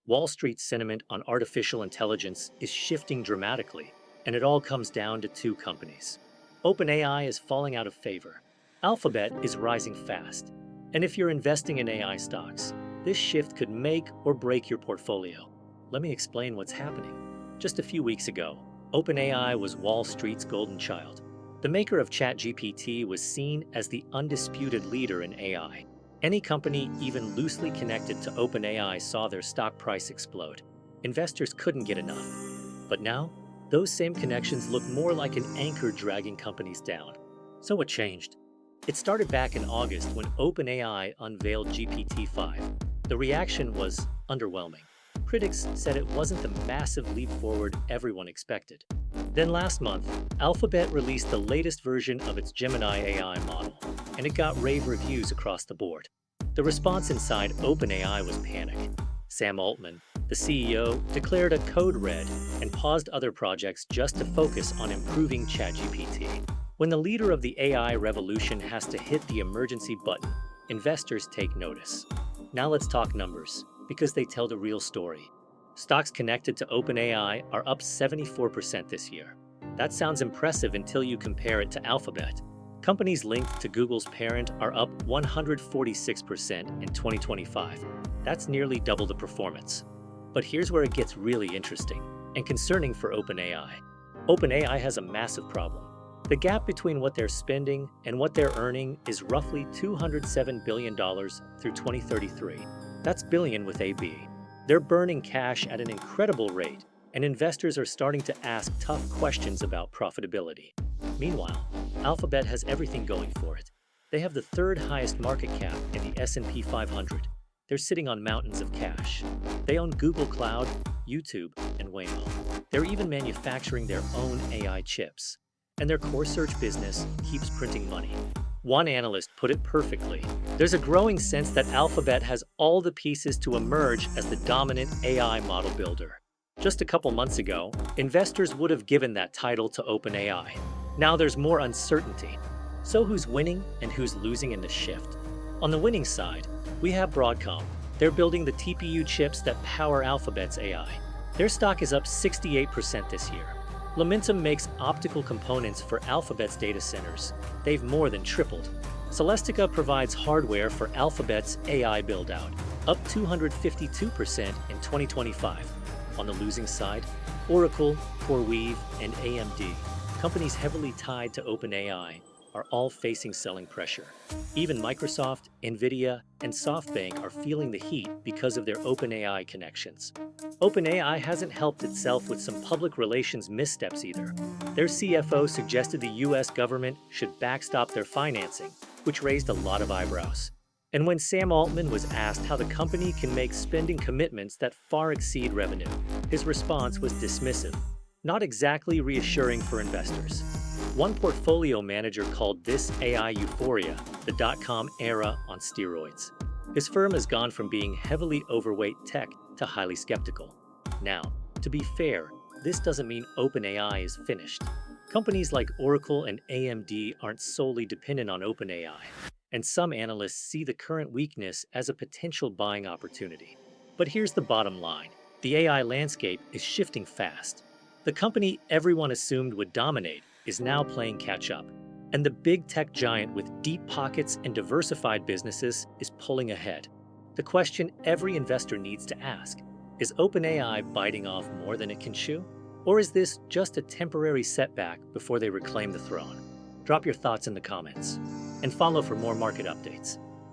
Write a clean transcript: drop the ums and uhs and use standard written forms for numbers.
Wall Street's sentiment on artificial intelligence is shifting dramatically, and it all comes down to two companies. OpenAI is falling out of favor. Alphabet is rising fast. And if you're investing in AI stocks, this shift could make or break your portfolio. Let me explain what's happening. Just a few weeks ago, OpenAI was Wall Street's golden child. The maker of ChatGPT was seen as the undisputed leader in AI. Any company even loosely connected to OpenAI saw their stock price explode. Investors couldn't get enough. But now, those same connections look more like an anchor dragging companies down. So what changed? It started back in August when OpenAI unveiled GPT-5. The reaction was underwhelming. Critics said it wasn't the massive leap forward everyone expected. Then last month, Alphabet released the latest version of its Gemini AI model, and it got rave reviews across the board. The response inside OpenAI was panic. Sam Altman, the CEO, declared a code red and paused other projects just to focus on improving ChatGPT. When the leader of the AI revolution has to hit the emergency button, investors take notice. Now let's talk numbers, because they tell the real story. Stocks connected to OpenAI are up 74% this year. That sounds impressive until you compare it to Alphabet. Companies linked to Google's parent are up 146% in 2025. That's nearly double the performance. But here's where it gets really interesting and concerning for OpenAI. OpenAI has a massive problem. The gap between what they're spending and what they're earning is roughly $207 billion through 2033. That's billion with a B. They're burning cash at an incredible rate, and investors are starting to ask tough questions about profitability. Meanwhile, Alphabet has everything going for it. They have the third highest market cap in the S&P 500. They're sitting on mountains of cash. They own Google Cloud, YouTube, and Waymo. They're even manufacturing their own AI chips. And their core search business keeps printing money. One analyst put it perfectly. There's a growing sense that Alphabet has all the pieces to emerge as the dominant AI model builder. Just a couple months ago, investors would have given that title to OpenAI. Now there's more uncertainty. So who's winning and who's losing in the shift? On the winning side, we have Broadcom. They're building the TPU chips that power Alphabet's AI. Their stock is up 68% this year. Lumentum makes optical components for Alphabet's data centers. They've more than tripled. Celestica provides hardware for Alphabet's AI build-out, up 252% in 2025. On the losing side, Oracle, CoreWeave, and AMD, companies heavily tied to OpenAI, are all facing selling pressure. Even Microsoft, Nvidia, and SoftBank are feeling the heat because of their OpenAI connections. OpenAI hasn't helped itself with some public relations missteps either. Their CFO suggested the US government should backstop their financing, which raised a lot of eyebrows. And when Sam Altman was asked how the company can make spending commitments that far exceed revenue, his response was dismissive, not exactly reassuring for investors. One portfolio manager called this AI euphoria the dot-com era on steroids. His firm has gone from being heavily overweight tech to highly skeptical. Now, to be fair, this doesn't mean OpenAI is finished. Companies like Oracle and AMD aren't solely dependent on OpenAI, and some analysts see the current weakness as a potential buying opportunity. But here's the bottom line. The AI landscape is shifting fast. The company everyone assumed would dominate is now playing catch-up, and the big tech giant with deep pockets and diversified businesses is pulling ahead. The question every investor needs to ask, is OpenAI biting off more than it can chew? Or is this just a temporary setback before they reclaim the throne? Drop your thoughts in the comments, and follow for more market updates.